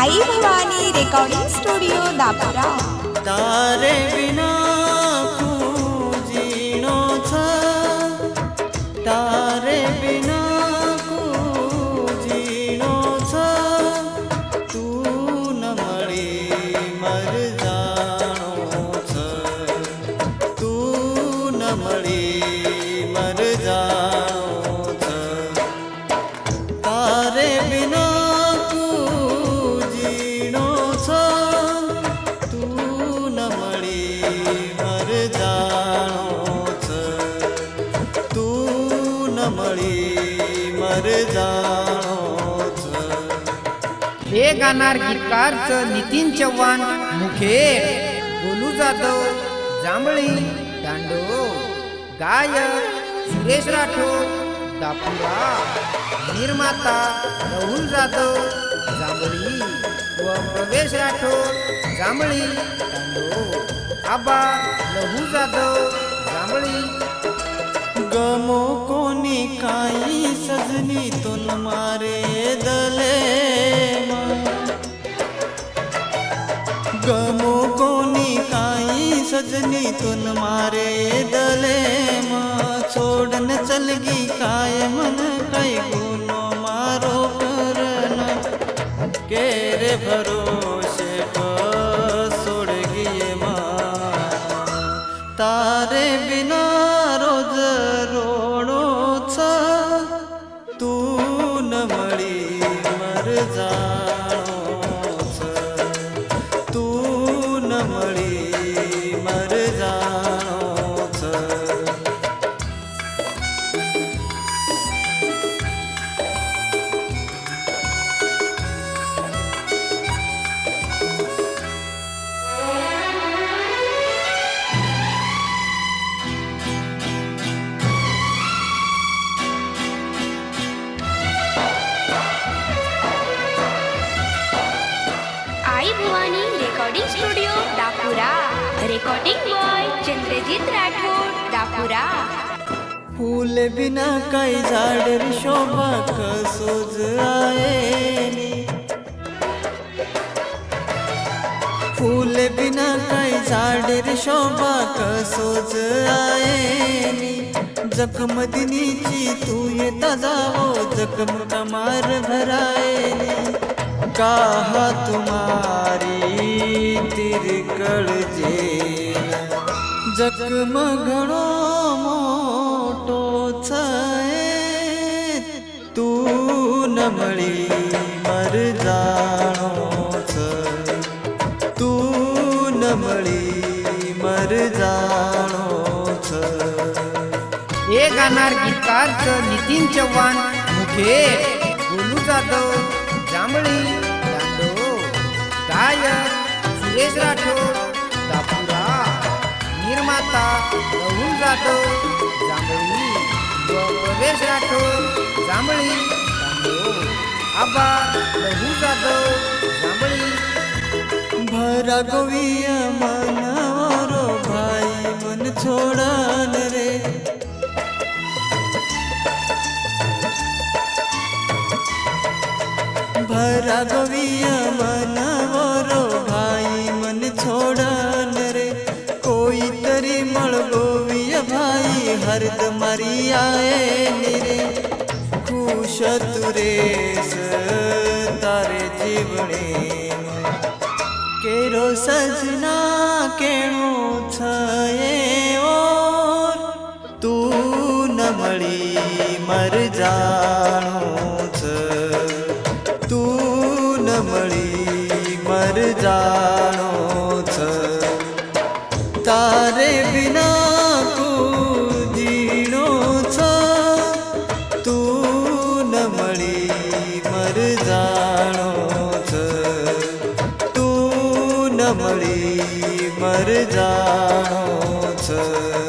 आई Bhavani recording studio Dapura. तारे बिना जीणो छ, तारे बिना जीणो छ, तू न मळी मर जाणो छ, तू न मळी मर जाणो छ, तारे बिना हे गाणार गीतकार नितीन चव्हाण, मुखेड गोलू जाधव, जांभळी दांडो, गायक सुरेश राठोड, दापुरा, निर्माता राहुल जाधव, जांभळी व प्रवेश राठोड, जांभळी दांडो, आबा लहू जाधव, जांभळी। गमो कोणी काही सजनी तुन मारे दले, गमो कोणी काही सजनी तुन मारे दले, छोड़न चलगी काय मन काय गुनो मारो करन, केरे भरोसे सोड़ गिये मां, तारे बिना रोज रोडो छ, तू न मळी मर जाणो छ, तू न मळी मर जाणो छ। Aai Bhavani recording studio Dapura. Recording boy Chandrajit Rathod, Dapura. फूल बिना काही झाड शोभा कसोज आयेनी, फूल बिना काही झाड शोभा कसोज आयेनी, जखम दिनीची तू येता जावो जखम कमार भरायनी, काहा तुम्हारी तिरकळ जे जखम घणो मोटो छे, तू न मळी मर जाणो छ, तू न मळी मर जाणो छ। हे गाणार गीतकार नितीन चव्हाण, मुखेड गोलू जाधव, जांभळी दांडो, गायक सुरेश राठोड, दापुरा, निर्माता राहुल जाधव, जांभळी व प्रवेश राठोड, जांभळी दांडो, आबा लहू जाधव, जांभळी। भरा गोविय मनवरो भाई मन छोड़न रे, भरा गोविय मनवरो भाई मन छोड़न रे, कोई तरी मळ गोविय भाई हरद मारी आए रे, खुश तुरेस तारे जीवने केरो सजना केणो छये ओर, तू न मळी मर जाणो छ, तू न मळी मर जाणो छ, तारे बिना जीणो छ, तू न मळी मर जाणो छ, तू न मळी मर जाणो छ।